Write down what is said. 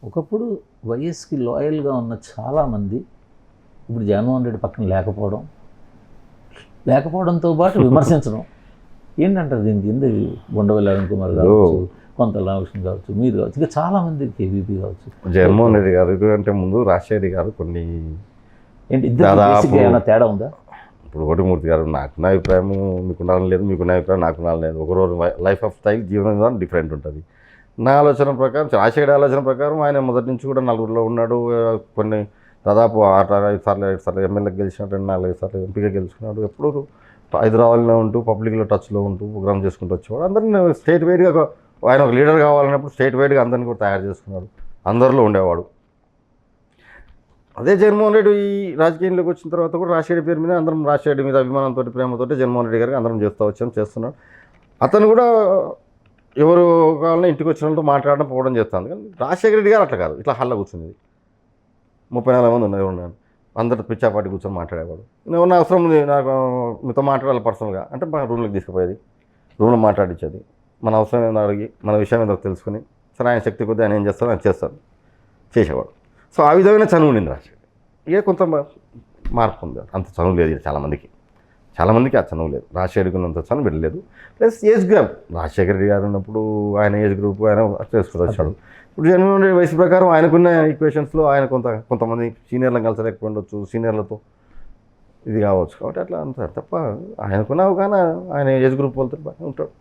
ఒకప్పుడు వైఎస్కి లాయల్గా ఉన్న చాలామంది ఇప్పుడు జగన్మోహన్ రెడ్డి పక్కన లేకపోవడంతో పాటు విమర్శించడం ఏంటంటారు దీనికి? ఎందుకు ఉండవల్లి అరుణ్ కుమార్ కావచ్చు, కొంత రామకృష్ణ కావచ్చు, మీరు కావచ్చు, ఇంకా చాలామంది కేవీపీ కావచ్చు. జగన్మోహన్ రెడ్డి గారు అంటే ముందు రాజశేఖర్ గారు కొన్ని ఏంటి ఇద్దరు ఏమైనా తేడా ఉందా? ఇప్పుడు కోటిమూర్తి గారు నాకున్న అభిప్రాయం మీకు ఉండాలని లేదు, మీకున్న అభిప్రాయం నాకు ఉండాలని లేదు. ఒకరోజు లైఫ్ ఆఫ్ స్టైల్ జీవన విధానం డిఫరెంట్ ఉంటుంది. నా ఆలోచన ప్రకారం, రాజశేఖర్ ఆలోచన ప్రకారం ఆయన మొదటి నుంచి కూడా నలుగురిలో ఉన్నాడు. కొన్ని దాదాపు 5 సార్లు ఎమ్మెల్యేకి గెలిచినట్టు, 4 సార్లు ఎంపీగా గెలుచుకున్నాడు. ఎప్పుడు హైదరాబాద్లో ఉంటూ పబ్లిక్లో టచ్లో ఉంటూ ప్రోగ్రామ్ చేసుకుంటూ వచ్చేవాడు. అందరినీ స్టేట్ వైడ్గా ఆయన ఒక లీడర్ కావాలన్నప్పుడు స్టేట్ వైడ్గా అందరినీ కూడా తయారు చేసుకున్నాడు, అందరిలో ఉండేవాడు. అదే జగన్మోహన్ రెడ్డి ఈ రాజకీయంలోకి వచ్చిన తర్వాత కూడా రాజశేఖర్ పేరు మీద అందరం, రాజశేఖర్ మీద అభిమానంతో ప్రేమతో జగన్మోహన్ రెడ్డి గారికి అందరం చేస్తున్నాడు. అతను కూడా ఎవరు కావాలన్నా ఇంటికి వచ్చిన వాళ్ళతో మాట్లాడడం పోవడం చేస్తాను. కానీ రాజశేఖర రెడ్డి గారు అట్లా కాదు, ఇట్లా హల్లా కూర్చునేది. 34 మంది ఉన్నాను, అందరితో పిచ్చాపాటి కూర్చొని మాట్లాడేవాడు. ఏమన్నా అవసరం ఉంది నాకు మీతో మాట్లాడాలి పర్సనల్గా అంటే మా రూమ్లోకి తీసుకుపోయేది, రూమ్లో మాట్లాడించేది. మన అవసరం ఏదో అడిగి మన విషయం ఏదో తెలుసుకుని సరే ఆయన శక్తి కొద్దీ ఆయన ఏం చేస్తారో ఆయన చేసేవాడు. సో ఆ విధమైన చనువు ఉండింది రాజశేఖర్. ఇక కొంత మార్పు ఉంది, అంత చనువు లేదు చాలామందికి ఆ చనువు లేదు. రాజశేఖర్కి ఉన్నంత చనువు వెళ్ళలేదు. Plus age group, Rajasekhar Reddy గారు ఉన్నప్పుడు ఆయన ఏజ్ గ్రూప్ ఆయన చేసుకుని వచ్చాడు. ఇప్పుడు జగన్మోహన్ రెడ్డి వయసు ప్రకారం ఆయనకున్న ఈక్వేషన్స్లో ఆయన కొంతమంది సీనియర్లను కలిసలేకపోవచ్చు, సీనియర్లతో ఇది కావచ్చు. కాబట్టి అట్లా అంటారు తప్ప ఆయనకున్న అవగాహన ఆయన ఏజ్ గ్రూప్ వాళ్ళతో బాగానే ఉంటాడు.